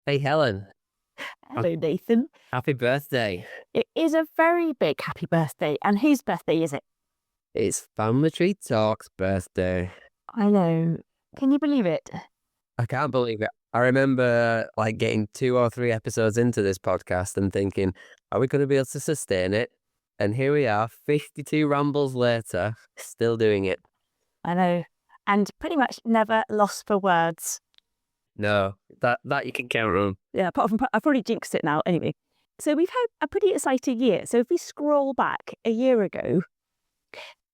Hey, Helen. Hello, Nathan. Happy birthday. It is a very big happy birthday. And whose birthday is it? It's Family Tree Talk's birthday. I know. Can you believe it? I can't believe it. I remember getting 2 or 3 episodes into this podcast and thinking, are we going to be able to sustain it? And here we are, 52 rambles later, still doing it. I know. And pretty much never lost for words. No, that you can count on. Yeah, apart from, I've already jinxed it now anyway. So we've had a pretty exciting year. So if we scroll back a year ago,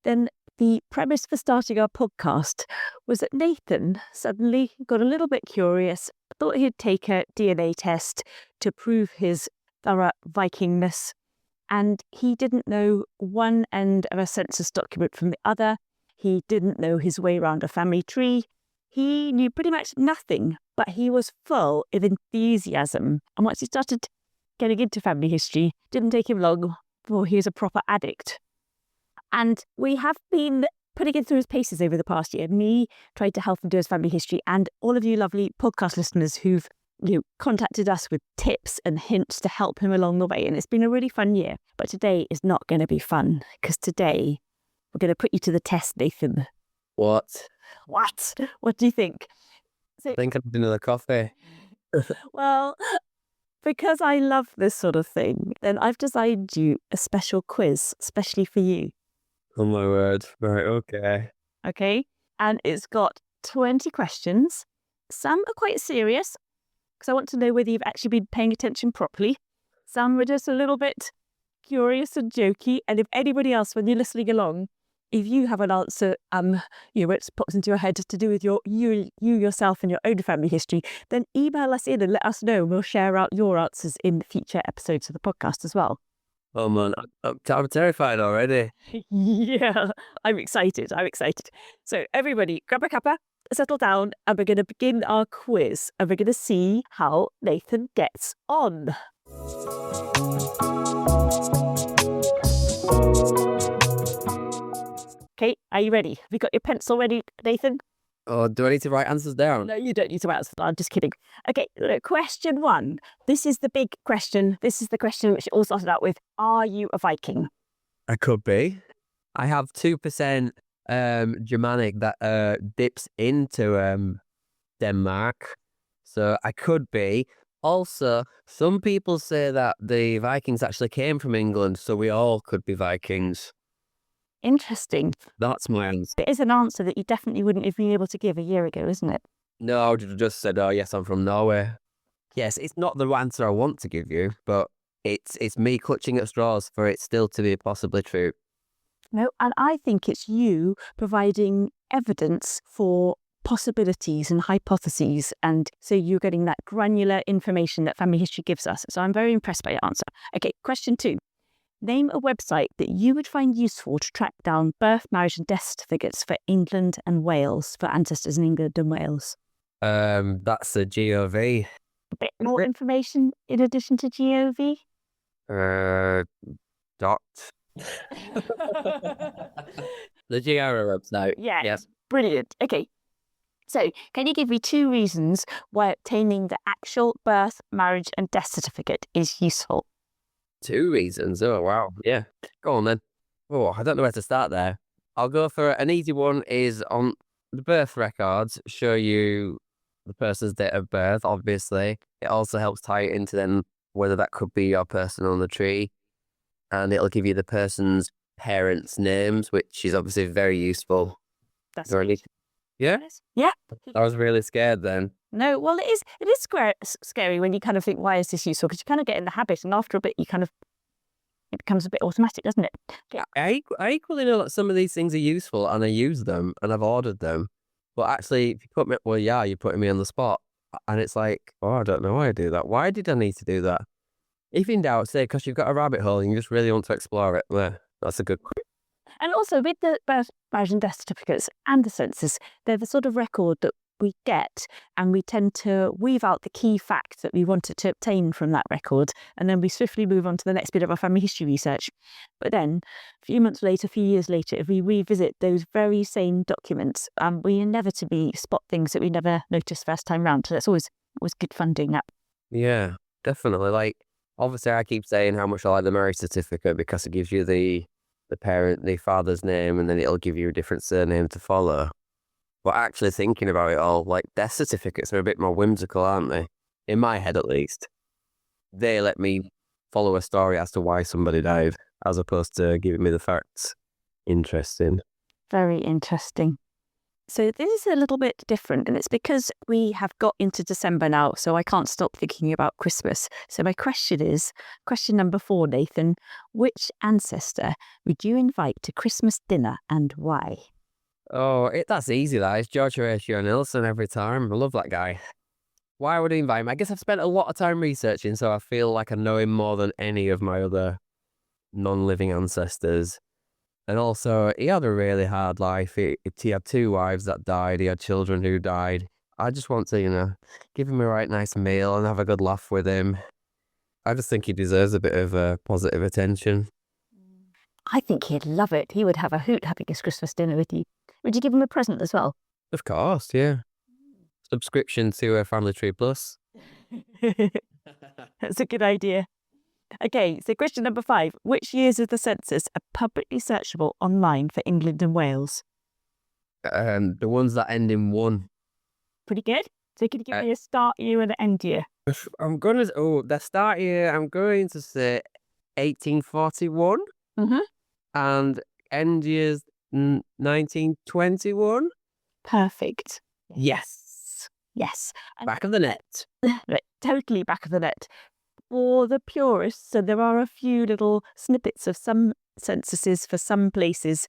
then the premise for starting our podcast was that Nathan suddenly got a little bit curious, thought he'd take a DNA test to prove his thorough Vikingness, and he didn't know one end of a census document from the other. He didn't know his way around a family tree. He knew pretty much nothing, but he was full of enthusiasm. And once he started getting into family history, didn't take him long before he was a proper addict. And we have been putting him through his paces over the past year. Me tried to help him do his family history, and all of you lovely podcast listeners who've contacted us with tips and hints to help him along the way. And it's been a really fun year. But today is not going to be fun, because today we're going to put you to the test, Nathan. What? What do you think? I think I need another coffee. Well, because I love this sort of thing, then I've designed you a special quiz, especially for you. Oh my word. Right, okay. Okay? And it's got 20 questions. Some are quite serious, because I want to know whether you've actually been paying attention properly. Some are just a little bit curious and jokey. And if anybody else, when you're listening along, if you have an answer, it pops into your head to do with you yourself and your own family history, then email us in and let us know. We'll share out your answers in future episodes of the podcast as well. Oh man, I'm terrified already. Yeah, I'm excited. So everybody, grab a cuppa, settle down, and we're going to begin our quiz. And we're going to see how Nathan gets on. Okay, are you ready? Have you got your pencil ready, Nathan? Oh, do I need to write answers down? No, you don't need to answer. I'm just kidding. Okay, question 1. This is the big question. This is the question which it all started out with. Are you a Viking? I could be. I have 2% Germanic that dips into Denmark. So I could be. Also, some people say that the Vikings actually came from England, so we all could be Vikings. Interesting. That's my answer. It is an answer that you definitely wouldn't have been able to give a year ago, isn't it? No, I would have just said, oh yes, I'm from Norway. Yes, it's not the answer I want to give you, but it's me clutching at straws for it still to be possibly true. No, and I think it's you providing evidence for possibilities and hypotheses, and so you're getting that granular information that family history gives us. So I'm very impressed by your answer. Okay, question 2. Name a website that you would find useful to track down birth, marriage and death certificates for England and Wales, for ancestors in England and Wales. That's a GOV. A bit more information in addition to GOV? Dot. The GRO website. Yeah. Yes. Brilliant. Okay. So, can you give me 2 reasons why obtaining the actual birth, marriage and death certificate is useful? 2 reasons. Oh, wow. Yeah. Go on then. Oh, I don't know where to start there. I'll go for an easy one. Is on the birth records show you the person's date of birth, obviously. It also helps tie it into then whether that could be your person on the tree. And it'll give you the person's parents' names, which is obviously very useful. That's Really? Yeah? Yeah. I was really scared then. No, well, it is scary when you kind of think, why is this useful? Because you kind of get in the habit, and after a bit, it becomes a bit automatic, doesn't it? Yeah. I equally know that some of these things are useful and I use them and I've ordered them. But actually, if you put me, you're putting me on the spot. And it's like, oh, I don't know why I do that. Why did I need to do that? If in doubt, say, because you've got a rabbit hole and you just really want to explore it. There, that's a good question. And also with the birth, marriage and death certificates and the census, they're the sort of record that we get, and we tend to weave out the key facts that we wanted to obtain from that record, and then we swiftly move on to the next bit of our family history research. But then, a few months later, a few years later, if we revisit those very same documents, we inevitably spot things that we never noticed first time round. So that's always good fun doing that. Yeah, definitely. Like, obviously, I keep saying how much I like the marriage certificate because it gives you the father's name, and then it'll give you a different surname to follow. But actually thinking about it all, like, death certificates are a bit more whimsical, aren't they? In my head, at least. They let me follow a story as to why somebody died, as opposed to giving me the facts. Interesting. Very interesting. So this is a little bit different, and it's because we have got into December now, so I can't stop thinking about Christmas. So my question is, question number 4, Nathan, which ancestor would you invite to Christmas dinner and why? Oh, that's easy, that. It's George Horatio Nelson every time. I love that guy. Why would I invite him? I guess I've spent a lot of time researching, so I feel like I know him more than any of my other non-living ancestors. And also, he had a really hard life. He had 2 wives that died. He had children who died. I just want to, give him a right nice meal and have a good laugh with him. I just think he deserves a bit of positive attention. I think he'd love it. He would have a hoot having his Christmas dinner with you. Would you give him a present as well? Of course, yeah. Subscription to Family Tree Plus. That's a good idea. Okay, so question number 5. Which years of the census are publicly searchable online for England and Wales? The ones that end in 1. Pretty good. So can you give me a start year and an end year? The start year, I'm going to say 1841. Mm-hmm. And end year's 1921. Perfect. Yes. Yes. Back of the net. Right, totally back of the net. For the purists, so there are a few little snippets of some censuses for some places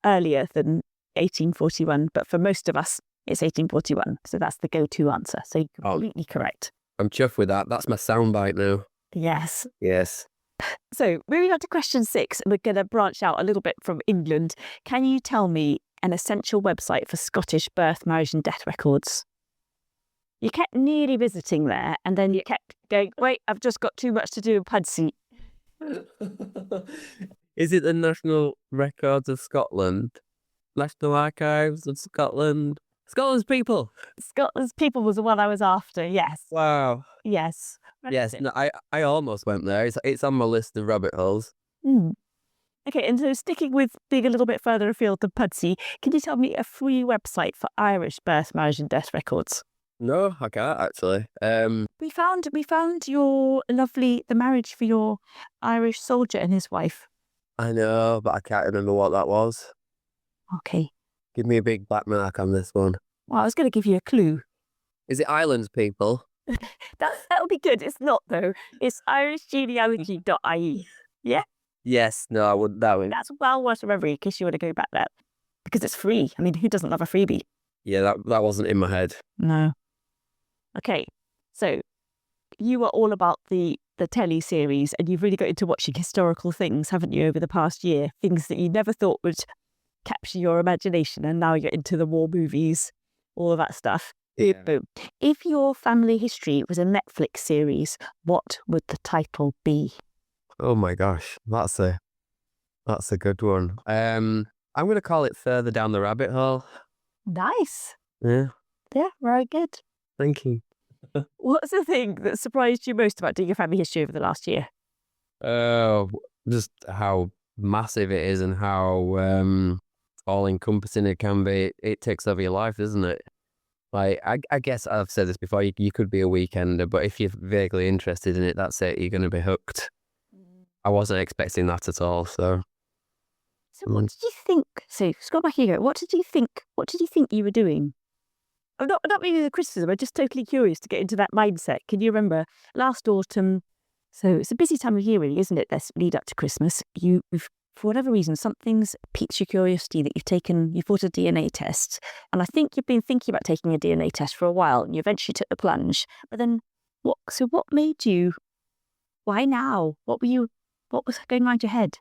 earlier than 1841, but for most of us, it's 1841. So that's the go-to answer. So you're completely correct. I'm chuffed with that. That's my soundbite now. Yes. Yes. So moving on to question 6, we're going to branch out a little bit from England. Can you tell me an essential website for Scottish birth, marriage and death records? You kept nearly visiting there, and then you kept going, wait, I've just got too much to do with Pudsey. Is it the National Records of Scotland? National Archives of Scotland? Scotland's People. Scotland's People was the one I was after, yes. Wow. Yes. Yes, no, I almost went there. It's on my list of rabbit holes. Okay, and so sticking with being a little bit further afield than Pudsey, can you tell me a free website for Irish birth, marriage and death records? No, I can't actually. We found the marriage for your Irish soldier and his wife. I know, but I can't remember what that was. Okay. Give me a big black mark on this one. Well, I was going to give you a clue. Is it Islands People? That'll be good. It's not, though. It's irishgenealogy.ie. Yeah? Yes, no, I wouldn't. That's well worth remembering in case you want to go back there. Because it's free. I mean, who doesn't love a freebie? Yeah, that wasn't in my head. No. Okay, so you were all about the telly series, and you've really got into watching historical things, haven't you, over the past year? Things that you never thought would capture your imagination, and now you're into the war movies, all of that stuff. Yeah. Boom. If your family history was a Netflix series, what would the title be? Oh my gosh, that's a good one. I'm going to call it Further Down the Rabbit Hole. Nice. Yeah. Yeah, very good. Thank you. What's the thing that surprised you most about doing your family history over the last year? Oh, just how massive it is and how all-encompassing it can be. It takes over your life, doesn't it? Like, I guess I've said this before, you could be a weekender, but if you're vaguely interested in it, that's it, you're going to be hooked. I wasn't expecting that at all, so... So what did you think? So, let's go back here. What did you think you were doing? I'm not meaning the criticism, I'm just totally curious to get into that mindset. Can you remember last autumn? So it's a busy time of year, really, isn't it? This lead up to Christmas. For whatever reason, something's piqued your curiosity that you bought a DNA test. And I think you've been thinking about taking a DNA test for a while, and you eventually took the plunge. But then, what made you, why now? What was going around your head?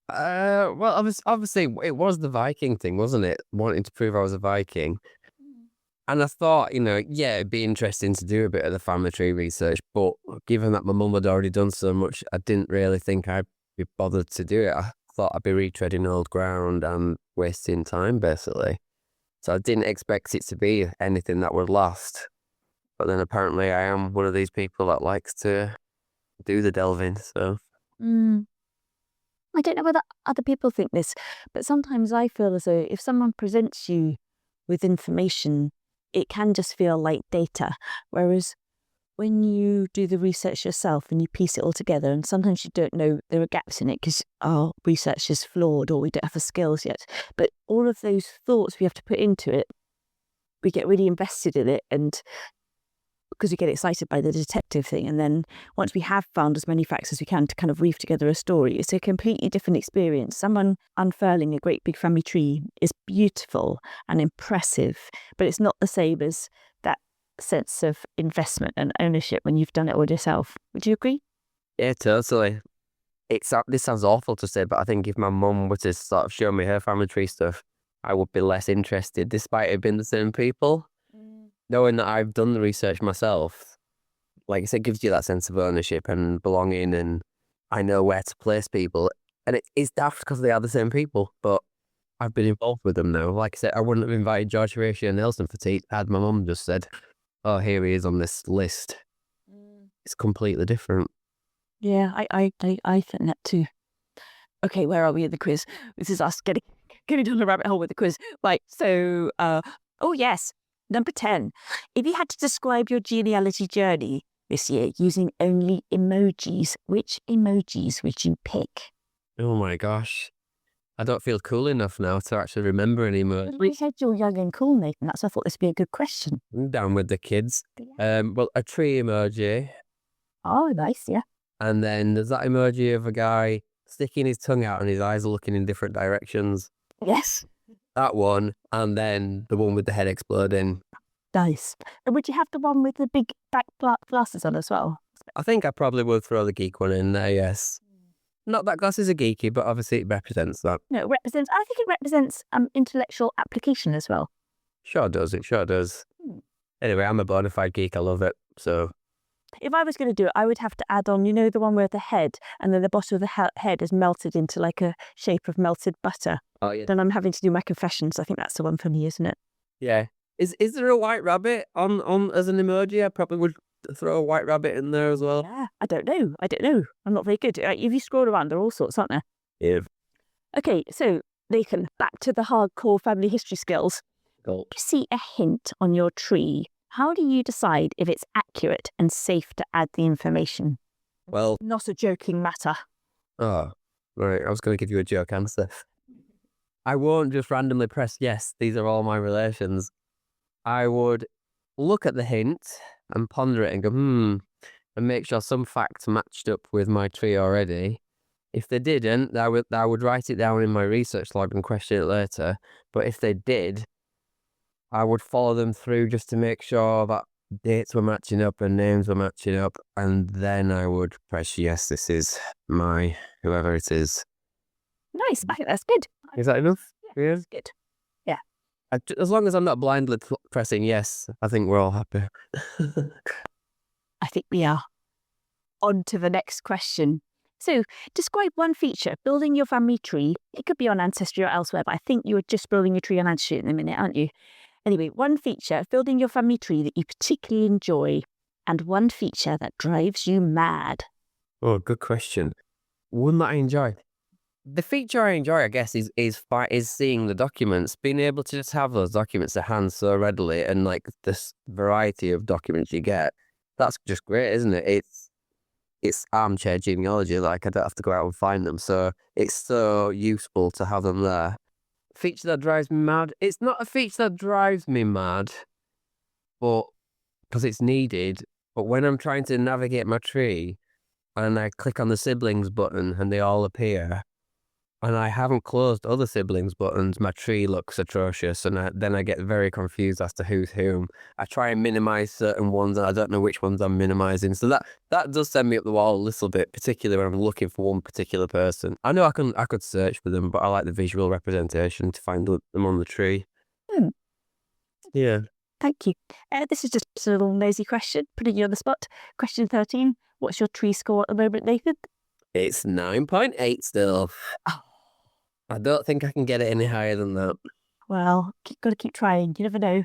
Well, obviously, it was the Viking thing, wasn't it? Wanting to prove I was a Viking. And I thought, yeah, it'd be interesting to do a bit of the family tree research, but given that my mum had already done so much, I didn't really think I'd be bothered to do it. I thought I'd be retreading old ground and wasting time, basically. So I didn't expect it to be anything that would last. But then apparently I am one of these people that likes to do the delving, so. I don't know whether other people think this, but sometimes I feel as though if someone presents you with information, it can just feel like data. Whereas when you do the research yourself and you piece it all together, and sometimes you don't know there are gaps in it because our research is flawed or we don't have the skills yet. But all of those thoughts we have to put into it, we get really invested in it, and because we get excited by the detective thing. And then once we have found as many facts as we can to kind of weave together a story, it's a completely different experience. Someone unfurling a great big family tree is beautiful and impressive, but it's not the same as that sense of investment and ownership when you've done it all yourself. Would you agree? Yeah, totally. This sounds awful to say, but I think if my mum were to sort of show me her family tree stuff, I would be less interested, despite it being the same people. Knowing that I've done the research myself, like I said, gives you that sense of ownership and belonging, and I know where to place people. And it's daft because they are the same people, but I've been involved with them now. Like I said, I wouldn't have invited George Horatio and Nelson for tea had my mum just said, oh, here he is on this list. It's completely different. Yeah, I think that too. Okay, where are we in the quiz? This is us getting down the rabbit hole with the quiz. Right, so, oh yes, number 10. If you had to describe your genealogy journey this year using only emojis, which emojis would you pick? Oh my gosh. I don't feel cool enough now to actually remember anymore. We said you're young and cool, Nathan. That's why I thought this would be a good question. I'm down with the kids. Well, a tree emoji. Oh, nice, yeah. And then there's that emoji of a guy sticking his tongue out and his eyes are looking in different directions. Yes. That one. And then the one with the head exploding. Nice. And would you have the one with the big back glasses on as well? I think I probably would throw the geek one in there, yes. Not that glasses are geeky, but obviously it represents that. No, I think it represents intellectual application as well. Sure does, it sure does. Anyway, I'm a bona fide geek, I love it, so. If I was going to do it, I would have to add on, the one where the head and then the bottom of the head is melted into like a shape of melted butter. Oh, yeah. Then I'm having to do my confessions. I think that's the one for me, isn't it? Yeah. Is there a white rabbit on as an emoji? I probably would throw a white rabbit in there as well. Yeah, I don't know. I'm not very good. If you scroll around, there are all sorts, aren't there? Yeah. Okay, so Nathan, back to the hardcore family history skills. Cool. If you see a hint on your tree, how do you decide if it's accurate and safe to add the information? Well, Not a joking matter. oh, right. I was going to give you a joke answer. I won't just randomly press yes, these are all my relations. I would look at the hint and ponder it and go, and make sure some facts matched up with my tree already. If they didn't, I would write it down in my research log and question it later. But if they did, I would follow them through just to make sure that dates were matching up and names were matching up. And then I would press yes, this is my whoever it is. Nice. I think that's good. Is that enough? Yeah, that's good. Yeah. As long as I'm not blindly pressing yes, I think we're all happy. I think we are. On to the next question. So, describe one feature building your family tree. It could be on Ancestry or elsewhere, but I think you were just building your tree on Ancestry in a minute, aren't you? Anyway, one feature of building your family tree that you particularly enjoy, and one feature that drives you mad. Oh, good question. One that I enjoy. The feature I enjoy, I guess, is seeing the documents, being able to just have those documents to hand so readily, and like this variety of documents you get. That's just great, isn't it? It's armchair genealogy. Like I don't have to go out and find them, so it's so useful to have them there. Feature that drives me mad. It's not a feature that drives me mad, but because it's needed. But when I'm trying to navigate my tree, and I click on the siblings button, and they all appear. And I haven't closed other siblings buttons, my tree looks atrocious, and then I get very confused as to who's whom. I try and minimize certain ones, and I don't know which ones I'm minimizing. So that does send me up the wall a little bit, particularly when I'm looking for one particular person. I know I could search for them, but I like the visual representation to find them on the tree. Yeah. Thank you. This is just a little nosy question, putting you on the spot. Question 13. What's your tree score at the moment, Nathan? It's 9.8 still. Oh. I don't think I can get it any higher than that. Well, got to keep trying. You never know.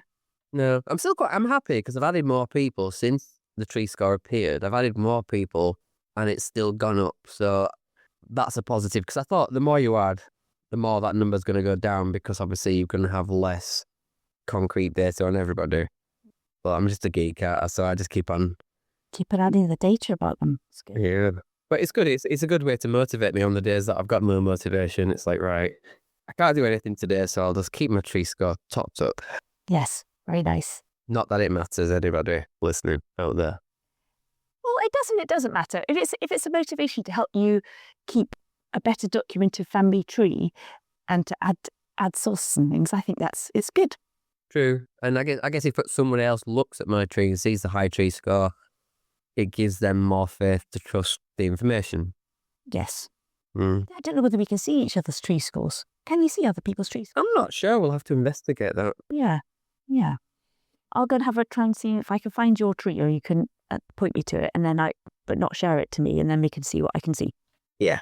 No, I'm happy because I've added more people since the tree score appeared. I've added more people and it's still gone up. So that's a positive because I thought the more you add, the more that number's going to go down because obviously you're going to have less concrete data on everybody. But I'm just a geek, so I just keep on. Keep on adding the data about them. It's good. Yeah. But it's good. It's a good way to motivate me on the days that I've got no motivation. It's like, right, I can't do anything today, so I'll just keep my tree score topped up. Yes, very nice. Not that it matters, anybody listening out there. Well, it doesn't matter. If it's a motivation to help you keep a better documented family tree and to add sources and things, I think it's good. True. And I guess if someone else looks at my tree and sees the high tree score, it gives them more faith to trust the information. Yes. Mm. I don't know whether we can see each other's tree scores. Can you see other people's tree scores? I'm not sure. We'll have to investigate that. Yeah. I'll go and have a try and see if I can find your tree, or you can point me to it, and then but not share it to me, and then we can see what I can see. Yeah.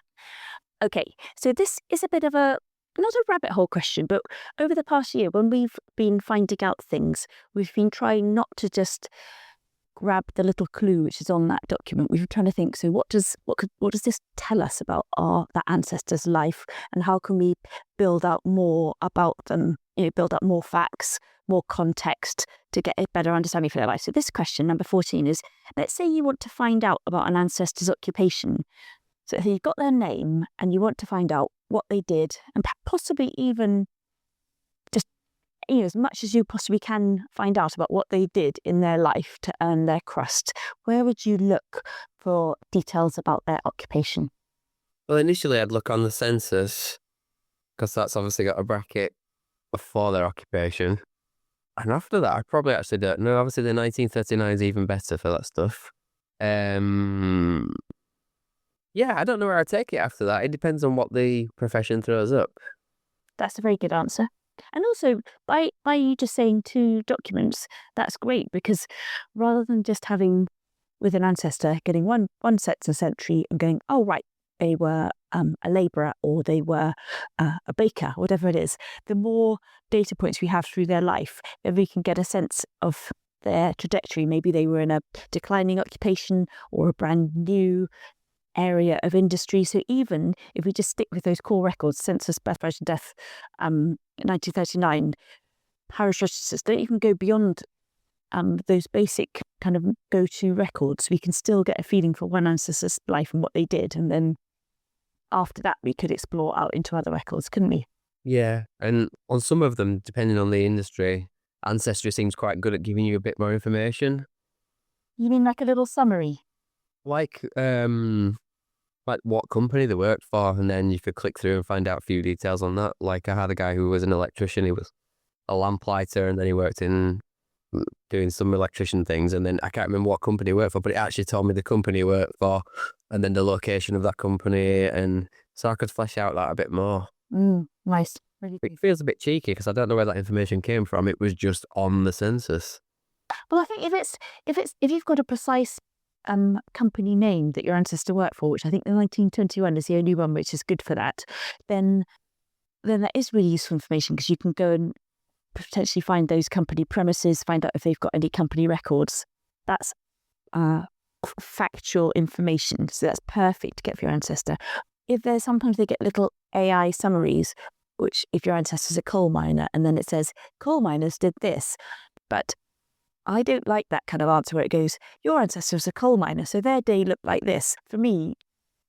Okay. So this is a bit of not a rabbit hole question, but over the past year, when we've been finding out things, we've been trying not to just grab the little clue which is on that document. We've been trying to think, so what does this tell us about that ancestor's life, and how can we build out more about them, build up more facts, more context to get a better understanding for their life. So this question, number 14, is, let's say you want to find out about an ancestor's occupation. So if you've got their name and you want to find out what they did, and possibly even just as much as you possibly can find out about what they did in their life to earn their crust, where would you look for details about their occupation? Well, initially I'd look on the census because that's obviously got a bracket for their occupation. And after that, I probably actually don't know. Obviously, the 1939 is even better for that stuff. Yeah, I don't know where I'd take it after that. It depends on what the profession throws up. That's a very good answer. And also, by you just saying 2 documents, that's great, because rather than just having, with an ancestor, getting one census entry and going, oh, right, they were a labourer, or they were a baker, whatever it is, the more data points we have through their life, then we can get a sense of their trajectory. Maybe they were in a declining occupation or a brand new area of industry. So even if we just stick with those core records, census, birth, marriage and death, 1939, parish registers don't even go beyond those basic kind of go-to records. We can still get a feeling for one ancestor's life and what they did, and then after that we could explore out into other records, couldn't we? Yeah, and on some of them, depending on the industry, Ancestry seems quite good at giving you a bit more information. You mean like a little summary? Like what company they worked for, and then you could click through and find out a few details on that. Like I had a guy who was an electrician. He was a lamplighter, and then he worked in doing some electrician things, and then I can't remember what company he worked for, but it actually told me the company he worked for and then the location of that company, and so I could flesh out that a bit more. Nice. Really It feels a bit cheeky because I don't know where that information came from. It was just on the census. Well, I think if you've got a precise company name that your ancestor worked for, which I think the 1921 is the only one which is good for that, then that is really useful information, because you can go and potentially find those company premises, find out if they've got any company records. That's factual information, so that's perfect to get for your ancestor. Sometimes they get little AI summaries, which if your ancestor's a coal miner, and then it says coal miners did this, but I don't like that kind of answer where it goes, your ancestor was a coal miner, so their day looked like this. For me,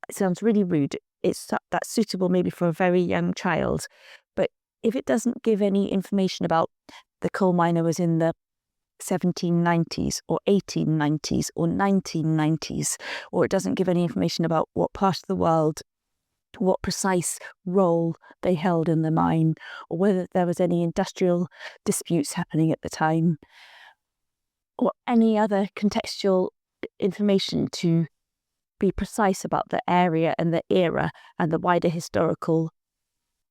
it sounds really rude. That's suitable maybe for a very young child, but if it doesn't give any information about the coal miner was in the 1790s or 1890s or 1990s, or it doesn't give any information about what part of the world, what precise role they held in the mine, or whether there was any industrial disputes happening at the time, or any other contextual information to be precise about the area and the era and the wider historical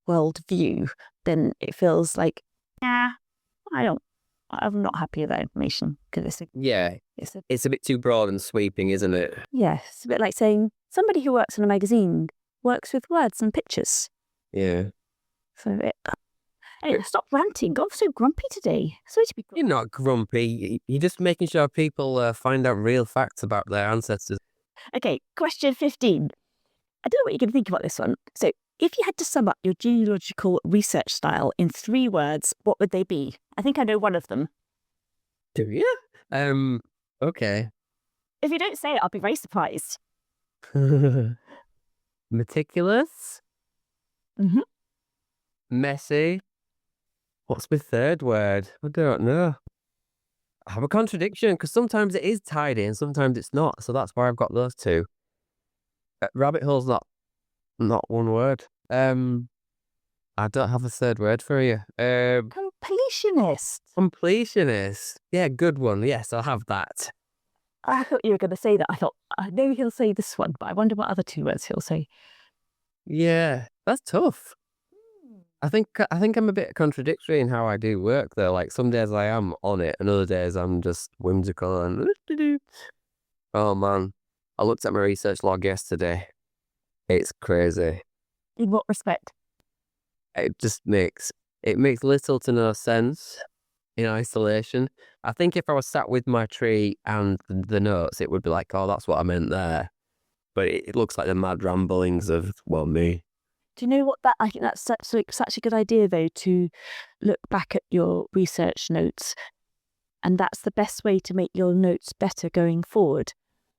world view, then it feels like, I'm not happy with that information, because it's a bit too broad and sweeping, isn't it? Yeah, it's a bit like saying somebody who works in a magazine works with words and pictures. Yeah. So Hey, stop ranting. God, I'm so grumpy today. Sorry to be grumpy. You're not grumpy. You're just making sure people find out real facts about their ancestors. Okay, question 15. I don't know what you're going to think about this one. So, if you had to sum up your genealogical research style in 3 words, what would they be? I think I know one of them. Do you? Okay. If you don't say it, I'll be very surprised. Meticulous, Mm-hmm. messy. What's my third word? I don't know. I have a contradiction because sometimes it is tidy and sometimes it's not. So that's why I've got those 2. Rabbit hole's not one word. I don't have a third word for you. Completionist. Completionist. Yeah, good one. Yes, I'll have that. I thought you were going to say that. I thought, I know he'll say this one, but I wonder what other 2 words he'll say. Yeah, that's tough. I think I'm a bit contradictory in how I do work though. Like some days I am on it, and other days I'm just whimsical and. Oh man, I looked at my research log yesterday. It's crazy. In what respect? It just makes little to no sense in isolation. I think if I was sat with my tree and the notes, it would be like, oh, that's what I meant there. But it looks like the mad ramblings of, well, me. Do you know what I think that's such a good idea, though, to look back at your research notes. And that's the best way to make your notes better going forward.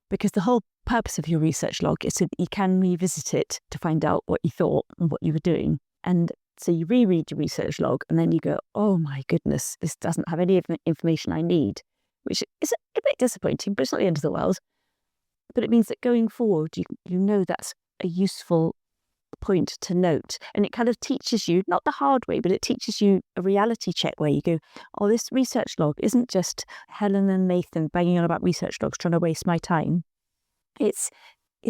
Because the whole purpose of your research log is so that you can revisit it to find out what you thought and what you were doing. And so you reread your research log and then you go, oh my goodness, this doesn't have any information I need, which is a bit disappointing, but it's not the end of the world. But it means that going forward, you know that's a useful point to note. And it kind of teaches you, not the hard way, but it teaches you a reality check where you go, oh, this research log isn't just Helen and Nathan banging on about research logs trying to waste my time. This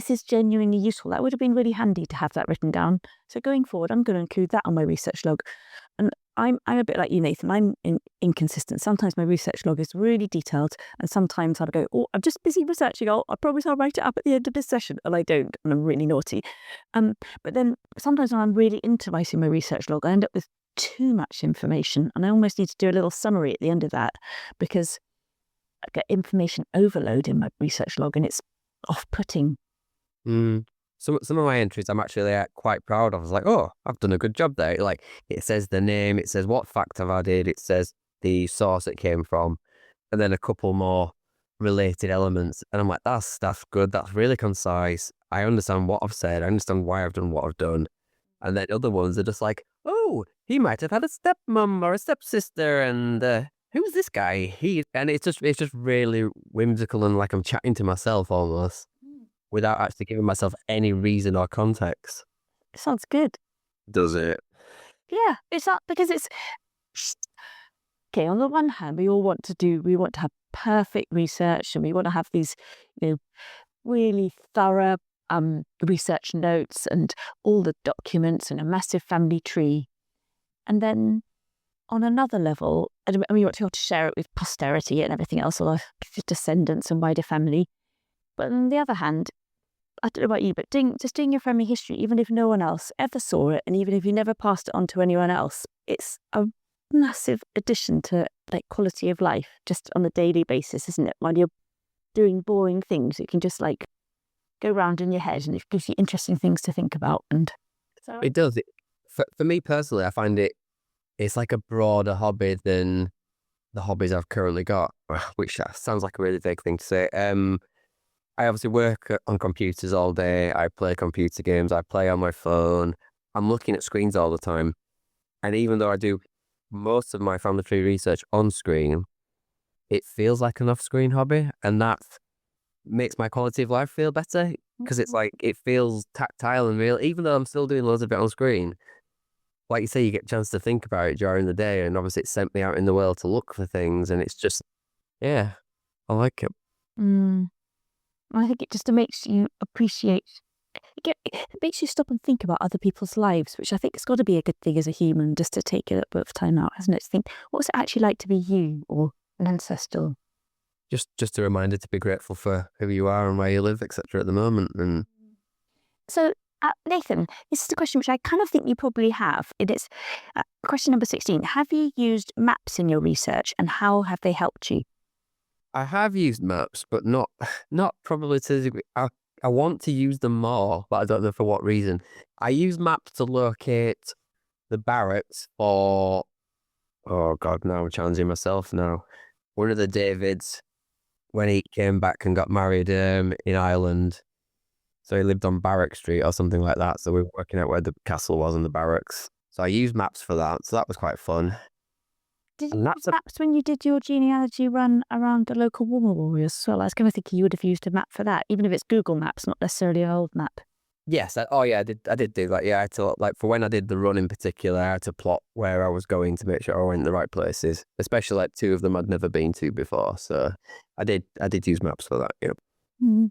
is genuinely useful. That would have been really handy to have that written down. So going forward, I'm going to include that on my research log. And I'm a bit like you, Nathan. I'm inconsistent. Sometimes my research log is really detailed, and sometimes I'll go, oh, I'm just busy researching. I promise I'll write it up at the end of this session, and I don't, and I'm really naughty. But then sometimes when I'm really into writing my research log, I end up with too much information, and I almost need to do a little summary at the end of that because I get information overload in my research log, and it's off-putting. Some of my entries I'm actually quite proud of. I was like, oh, I've done a good job there. Like it says the name, it says what fact I've added, it says the source it came from, and then a couple more related elements. And I'm like, that's good. That's really concise. I understand what I've said. I understand why I've done what I've done. And then other ones are just like, oh, he might have had a stepmom or a stepsister, and who's this guy? And it's just really whimsical and like I'm chatting to myself almost. Without actually giving myself any reason or context. It sounds good. Does it? Yeah, it's not because it's okay. On the one hand, we want to have perfect research, and we want to have these, really thorough research notes and all the documents and a massive family tree. And then on another level, we want to be able to share it with posterity and everything else, or descendants and wider family. But on the other hand, I don't know about you, but just doing your family history, even if no one else ever saw it, and even if you never passed it on to anyone else, it's a massive addition to like quality of life, just on a daily basis, isn't it? While you're doing boring things, it can just like go round in your head, and it gives you interesting things to think about. And so it does. For me personally, I find it's like a broader hobby than the hobbies I've currently got, which sounds like a really vague thing to say. I obviously work on computers all day. I play computer games. I play on my phone. I'm looking at screens all the time. And even though I do most of my family tree research on screen, it feels like an off-screen hobby. And that makes my quality of life feel better because it's like it feels tactile and real, even though I'm still doing loads of it on screen. Like you say, you get a chance to think about it during the day. And obviously it sent me out in the world to look for things. And it's just, yeah, I like it. I think it just makes you appreciate, it makes you stop and think about other people's lives, which I think has got to be a good thing as a human, just to take a bit of time out, hasn't it? To think, what's it actually like to be you or an ancestor? Just a reminder to be grateful for who you are and where you live, etc. at the moment. And so Nathan, this is a question which I kind of think you probably have. It is question number 16. Have you used maps in your research, and how have they helped you? I have used maps, but not probably to the degree. I want to use them more, but I don't know for what reason. I use maps to locate the barracks for. Oh God, now I'm challenging myself now. One of the Davids, when he came back and got married in Ireland, so he lived on Barrack Street or something like that. So we were working out where the castle was and the barracks. So I used maps for that. So that was quite fun. Did you And use maps when you did your genealogy run around the local war memorials as well? I was kind of thinking you would have used a map for that, even if it's Google Maps, not necessarily an old map. Yes. I did do that. Yeah. I had to, like, for when I did the run in particular, I had to plot where I was going to make sure I went in the right places, especially like two of them I'd never been to before. So I did use maps for that. Yeah. Mm.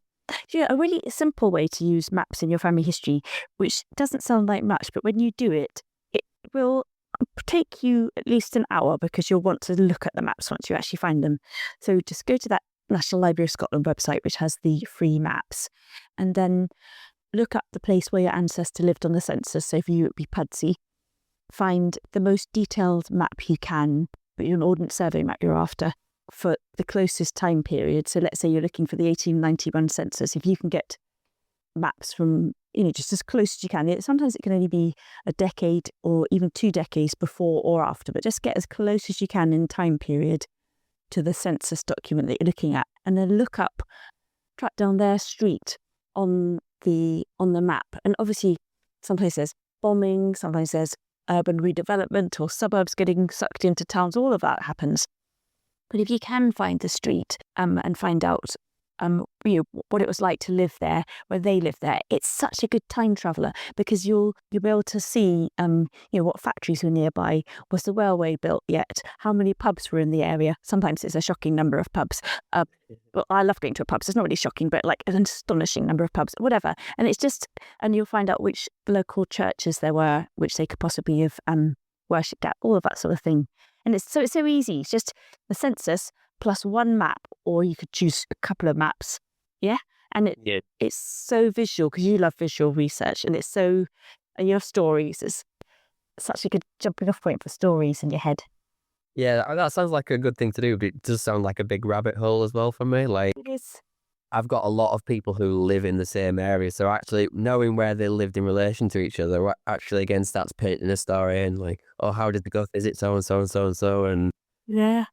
Yeah, a really simple way to use maps in your family history, which doesn't sound like much, but when you do it, it will take you at least an hour because you'll want to look at the maps once you actually find them. So just go to that National Library of Scotland website, which has the free maps, and then look up the place where your ancestor lived on the census. So for you, it'd be Pudsey. Find the most detailed map you can, but an Ordnance Survey map you're after, for the closest time period. So let's say you're looking for the 1891 census. If you can get maps from, just as close as you can. Sometimes it can only be a decade or even 2 decades before or after, but just get as close as you can in time period to the census document that you're looking at, and then track down their street on the map. And obviously, sometimes there's bombing, sometimes there's urban redevelopment or suburbs getting sucked into towns. All of that happens. But if you can find the street and find out what it was like to live there, where they lived there, it's such a good time traveller, because you'll be able to see what factories were nearby. Was the railway built yet? How many pubs were in the area? Sometimes it's a shocking number of pubs. Well, I love going to a pub, so it's not really shocking, but like an astonishing number of pubs, whatever. And you'll find out which local churches there were, which they could possibly have worshipped at, all of that sort of thing. And it's so easy. It's just the census plus one map, or you could choose a couple of maps. Yeah. And it's so visual, because you love visual research, and and your stories is such a good jumping off point for stories in your head. Yeah, that sounds like a good thing to do, but it does sound like a big rabbit hole as well for me. Like, It is. I've got a lot of people who live in the same area, so actually knowing where they lived in relation to each other actually again starts painting a story, and like, oh, how did they go visit so and so and so and so, and Yeah,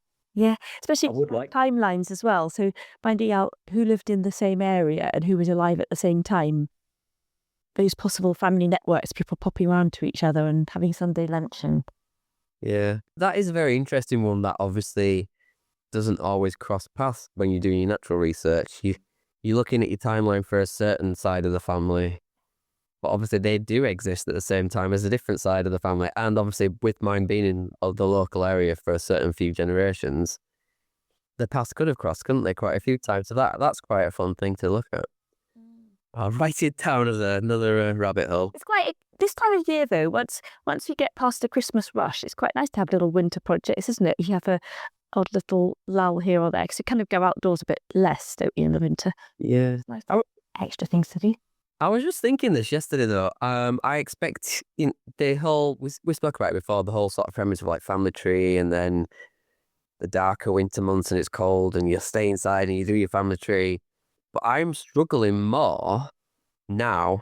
especially I would like timelines as well. So finding out who lived in the same area and who was alive at the same time. Those possible family networks, people popping around to each other and having Sunday lunch. And yeah, that is a very interesting one that obviously doesn't always cross paths when you're doing your natural research. You're looking at your timeline for a certain side of the family, but obviously they do exist at the same time as a different side of the family. And obviously with mine being in the local area for a certain few generations, the paths could have crossed, couldn't they, quite a few times. So that's quite a fun thing to look at. I'll write it down as another rabbit hole. it's quite this time of year though. Once we get past the Christmas rush, it's quite nice to have little winter projects, isn't it? You have a odd little lull here or there, because you kind of go outdoors a bit less, don't you, in the winter? Yeah. It's nice to have extra things to do. I was just thinking this yesterday though. I expect the whole we spoke about it before, the whole sort of premise of like family tree, and then the darker winter months and it's cold and you stay inside and you do your family tree. But I'm struggling more now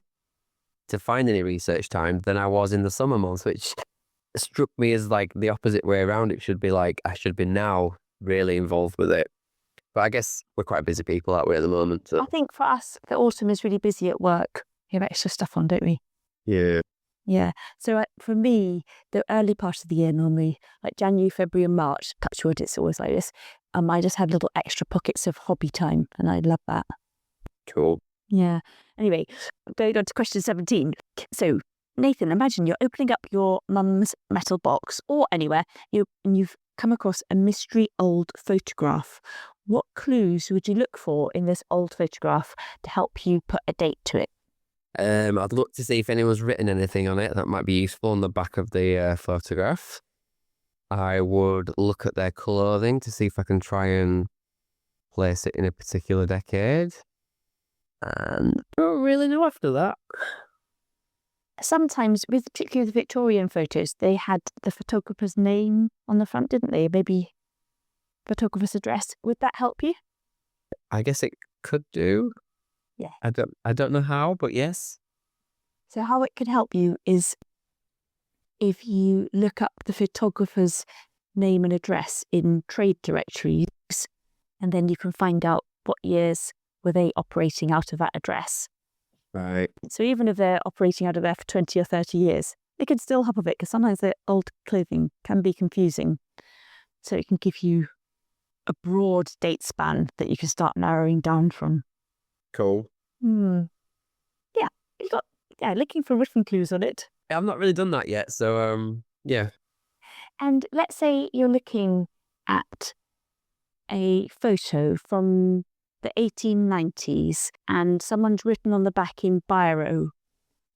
to find any research time than I was in the summer months, which struck me as like the opposite way around. It should be like I should be now really involved with it. But I guess we're quite busy people, aren't we, at the moment? So. I think for us, the autumn is really busy at work. We have extra stuff on, don't we? Yeah. Yeah. So for me, the early part of the year, normally like January, February and March, touch wood, it's always like this. I just had little extra pockets of hobby time, and I love that. Cool. Yeah. Anyway, going on to question 17. So Nathan, imagine you're opening up your mum's metal box or anywhere, and you've come across a mystery old photograph. What clues would you look for in this old photograph to help you put a date to it? I'd look to see if anyone's written anything on it that might be useful on the back of the photograph. I would look at their clothing to see if I can try and place it in a particular decade. And I don't really know after that. sometimes, particularly with Victorian photos, they had the photographer's name on the front, didn't they? Maybe photographer's address. Would that help you? I guess it could do. Yeah. I don't know how, but yes. So how it could help you is if you look up the photographer's name and address in trade directories, and then you can find out what years were they operating out of that address. Right. So even if they're operating out of there for 20 or 30 years, they can still help a bit because sometimes their old clothing can be confusing. So it can give you a broad date span that you can start narrowing down from. Cool. Yeah, you've got looking for written clues on it. I've not really done that yet, so yeah. And let's say you're looking at a photo from the 1890s and someone's written on the back in biro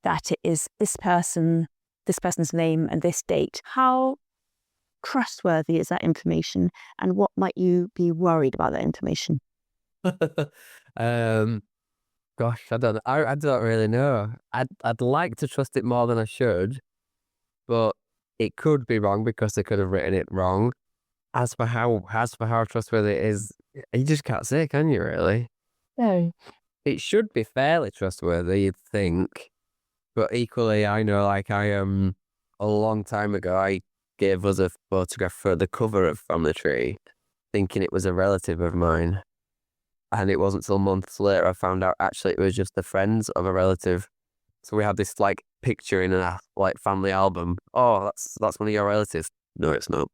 that it is this person's name and this date. How trustworthy is that information, and what might you be worried about that information? Gosh, I don't know. I don't really know. I'd like to trust it more than I should, but it could be wrong because they could have written it wrong. As for how trustworthy it is, you just can't say, can you? Really? No. It should be fairly trustworthy, you'd think, but equally, I know, like a long time ago, I gave us a photograph for the cover of From the Tree, thinking it was a relative of mine. And it wasn't till months later I found out actually it was just the friends of a relative. So we had this like picture in a like family album. Oh, that's one of your relatives. No, it's not.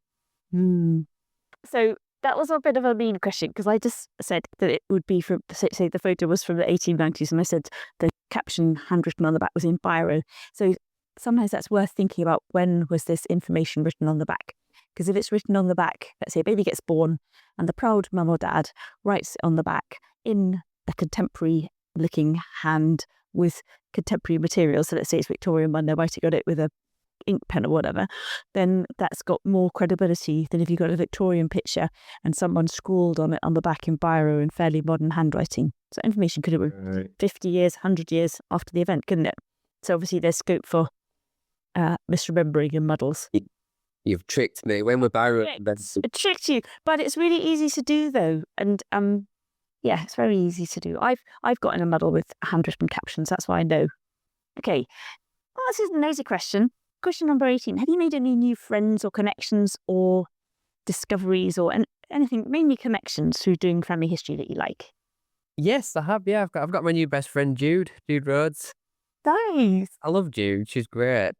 So that was a bit of a mean question because I just said that it would be from, say the photo was from the 1890s, and I said the caption handwritten on the back was in biro. So sometimes that's worth thinking about, when was this information written on the back? Because if it's written on the back, let's say a baby gets born and the proud mum or dad writes it on the back in a contemporary looking hand with contemporary materials, so let's say it's Victorian one, they're writing on it with a ink pen or whatever, then that's got more credibility than if you've got a Victorian picture and someone scrawled on it on the back in biro in fairly modern handwriting. So information could have been 50 years, 100 years after the event, couldn't it? So obviously there's scope for misremembering and muddles. You've tricked me. When we're biro, It tricked you, but it's really easy to do though, and yeah, it's very easy to do. I've gotten a muddle with handwritten captions. That's why I know. Okay, well, this is a nosy question. Question number 18. Have you made any new friends or connections or discoveries or anything, mainly connections, through doing family history that you like? Yes, I have. Yeah, I've got my new best friend Jude Rhodes. Nice. I love Jude. She's great.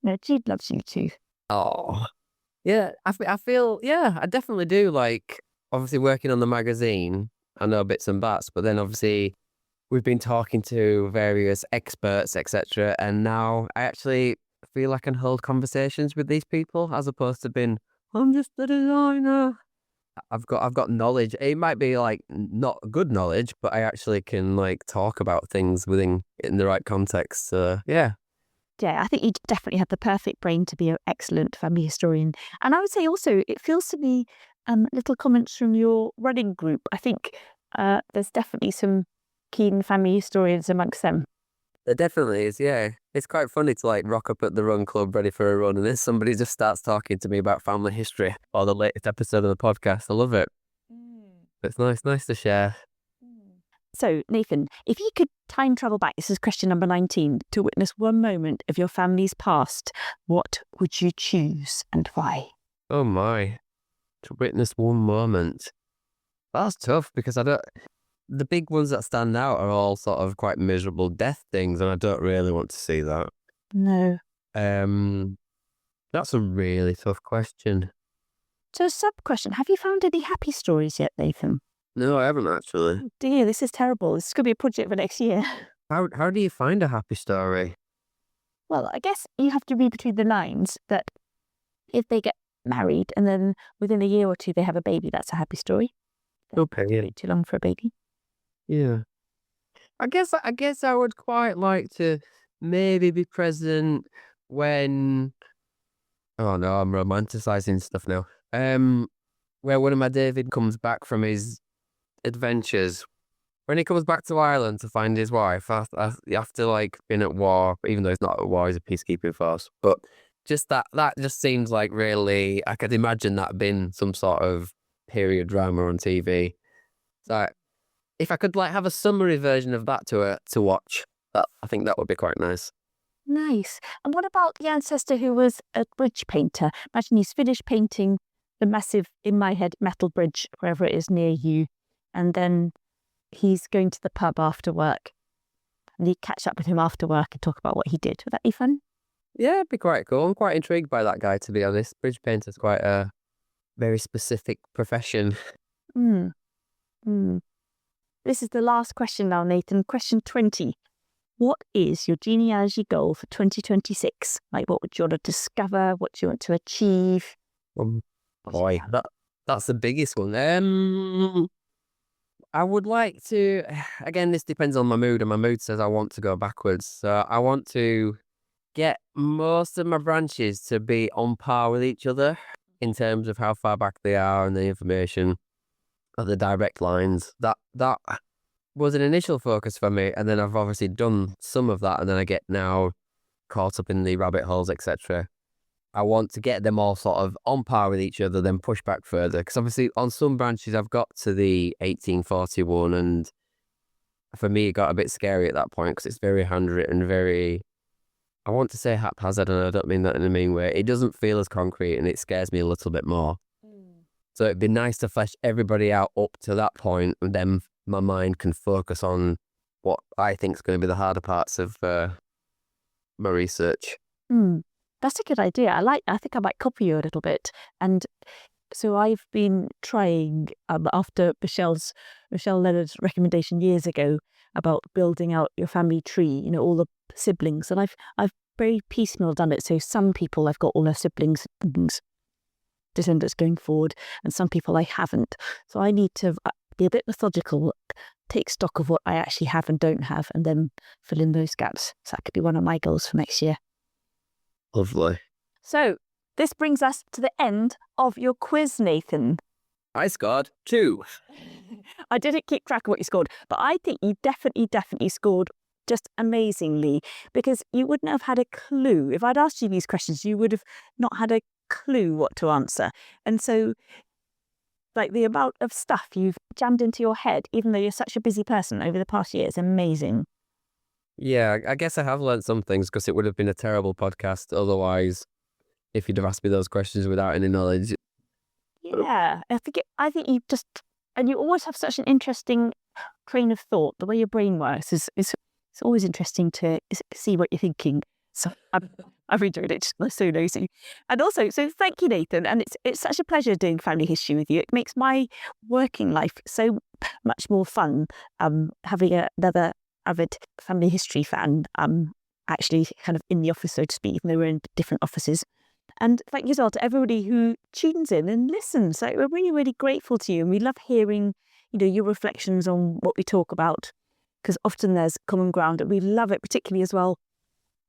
No, Jude loves you too. Oh, yeah. I feel, yeah, I definitely do. Like, obviously working on the magazine, I know bits and bats, but then obviously we've been talking to various experts, etc. And now I actually feel I can hold conversations with these people as opposed to being, I'm just a designer. I've got knowledge. It might be like not good knowledge, but I actually can like talk about things in the right context. So yeah. Yeah, I think you definitely have the perfect brain to be an excellent family historian. And I would say also, it feels to me, little comments from your running group. I think there's definitely some keen family historians amongst them. There definitely is, yeah. It's quite funny to like rock up at the run club ready for a run, and then somebody just starts talking to me about family history or the latest episode of the podcast. I love it. It's nice to share. So, Nathan, if you could time travel back, this is question number 19, to witness one moment of your family's past, what would you choose and why? Oh my. To witness one moment. That's tough because the big ones that stand out are all sort of quite miserable death things, and I don't really want to see that. No. That's a really tough question. So, sub question, have you found any happy stories yet, Nathan? No, I haven't actually. Oh dear, this is terrible. This could be a project for next year. How do you find a happy story? Well, I guess you have to read between the lines that if they get married and then within a year or two they have a baby, that's a happy story. Okay, yeah. Too long for a baby. Yeah. I guess I would quite like to maybe be present when, oh no, I'm romanticizing stuff now. Where one of my David comes back from his adventures, when he comes back to Ireland to find his wife, after like been at war, even though he's not at war, he's a peacekeeping force. But just that just seems like really, I could imagine that being some sort of period drama on TV. So if I could like have a summary version of that to watch, I think that would be quite nice. Nice. And what about the ancestor who was a bridge painter? Imagine he's finished painting the massive, in my head, metal bridge, wherever it is near you. And then he's going to the pub after work. And you catch up with him after work and talk about what he did. Would that be fun? Yeah, it'd be quite cool. I'm quite intrigued by that guy, to be honest. Bridge painter's quite a very specific profession. Mm. Mm. This is the last question now, Nathan. Question 20. What is your genealogy goal for 2026? Like, what would you want to discover? What do you want to achieve? Boy, that's the biggest one. I would like to, again, this depends on my mood, and my mood says I want to go backwards. So I want to get most of my branches to be on par with each other in terms of how far back they are and the information of the direct lines. That was an initial focus for me, and then I've obviously done some of that, and then I get now caught up in the rabbit holes, etc. I want to get them all sort of on par with each other, then push back further, because obviously on some branches I've got to the 1841, and for me it got a bit scary at that point because it's very handwritten, very, I want to say haphazard, and I don't mean that in a mean way. It doesn't feel as concrete, and it scares me a little bit more. So it'd be nice to flesh everybody out up to that point, and then my mind can focus on what I think is going to be the harder parts of my research. That's a good idea. I think I might copy you a little bit. And so I've been trying, after Michelle Leonard's recommendation years ago about building out your family tree, all the siblings. And I've very piecemeal done it. So some people I've got all their siblings, descendants going forward, and some people I haven't. So I need to be a bit methodical, take stock of what I actually have and don't have, and then fill in those gaps. So that could be one of my goals for next year. Lovely. So this brings us to the end of your quiz, Nathan. I scored 2. I didn't keep track of what you scored, but I think you definitely scored just amazingly, because you wouldn't have had a clue. If I'd asked you these questions, you would have not had a clue what to answer. And so, like, the amount of stuff you've jammed into your head, even though you're such a busy person over the past year, is amazing. Yeah, I guess I have learned some things, because it would have been a terrible podcast otherwise if you'd have asked me those questions without any knowledge. Yeah, I think you just, and you always have such an interesting train of thought. The way your brain works is it's always interesting to see what you're thinking. So I've enjoyed it. It's so nosy. And also, so thank you, Nathan. And it's such a pleasure doing family history with you. It makes my working life so much more fun. Having another avid family history fan, actually kind of in the office, so to speak, even though we're in different offices. And thank you as well to everybody who tunes in and listens. So we're really, really grateful to you. And we love hearing, your reflections on what we talk about, because often there's common ground. And we love it particularly as well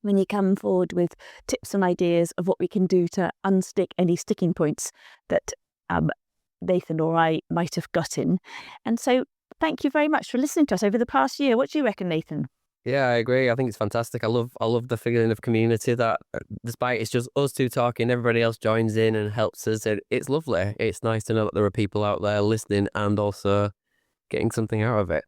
when you come forward with tips and ideas of what we can do to unstick any sticking points that Nathan or I might have gotten. And so thank you very much for listening to us over the past year. What do you reckon, Nathan? Yeah, I agree. I think it's fantastic. I love the feeling of community that, despite it's just us two talking, everybody else joins in and helps us. It's lovely. It's nice to know that there are people out there listening and also getting something out of it.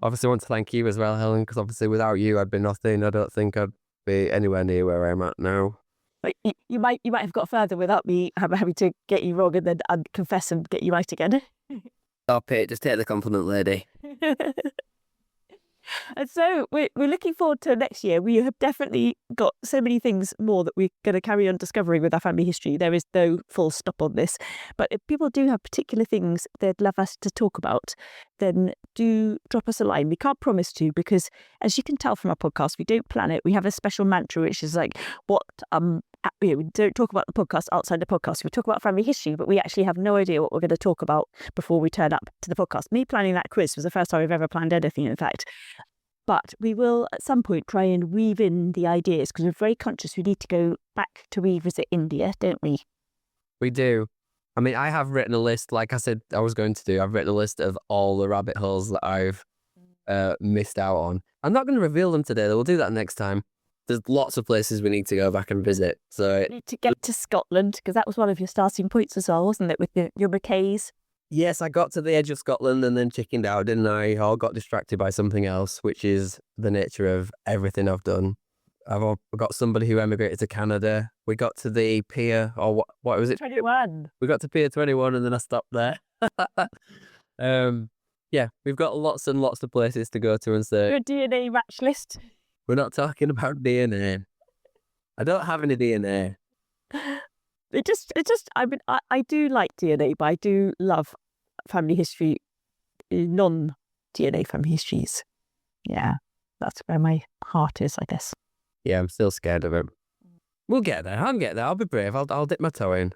Obviously, I want to thank you as well, Helen, because obviously without you, I'd be nothing. I don't think I'd be anywhere near where I'm at now. But you might have got further without me having to get you wrong and then confess and get you right again. Stop it. Just take the compliment, lady. And so we're looking forward to next year. We have definitely got so many things more that we're going to carry on discovering with our family history. There is no full stop on this. But if people do have particular things they'd love us to talk about, then do drop us a line. We can't promise to, because as you can tell from our podcast, we don't plan it. We have a special mantra, which is like, we don't talk about the podcast outside the podcast. We talk about family history, but we actually have no idea what we're going to talk about before we turn up to the podcast. Me planning that quiz was the first time I've ever planned anything, in fact. But we will at some point try and weave in the ideas, because we're very conscious we need to go back to revisit India, don't we? We do. I mean, I have written a list, like I said I was going to do. I've written a list of all the rabbit holes that I've missed out on. I'm not going to reveal them today. We'll do that next time. There's lots of places we need to go back and visit. So You need to get to Scotland, because that was one of your starting points as well, wasn't it, with your Mackays? yes, I got to the edge of Scotland and then chickened out, didn't I? Or got distracted by something else, which is the nature of everything I've done. I've got somebody who emigrated to Canada. We got to the pier, or what was it? 21. We got to pier 21 and then I stopped there. Yeah, we've got lots and lots of places to go to and say. Your DNA match list. We're not talking about DNA. I don't have any DNA. It just, I mean, I do like DNA, but I do love family history, non-DNA family histories. Yeah, that's where my heart is, I guess. Yeah, I'm still scared of it. We'll get there. I'll get there. I'll be brave. I'll dip my toe in.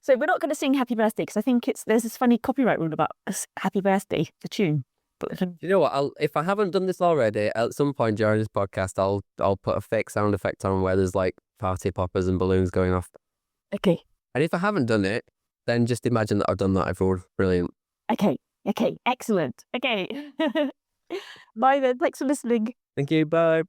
So we're not going to sing Happy Birthday, because I think there's this funny copyright rule about Happy Birthday, the tune. But You know what? If I haven't done this already, at some point during this podcast, I'll put a fake sound effect on where there's like party poppers and balloons going off. Okay. And if I haven't done it, then just imagine that I've done that, everyone. Brilliant. Okay. Excellent. Okay. Bye then. Thanks for listening. Thank you. Bye.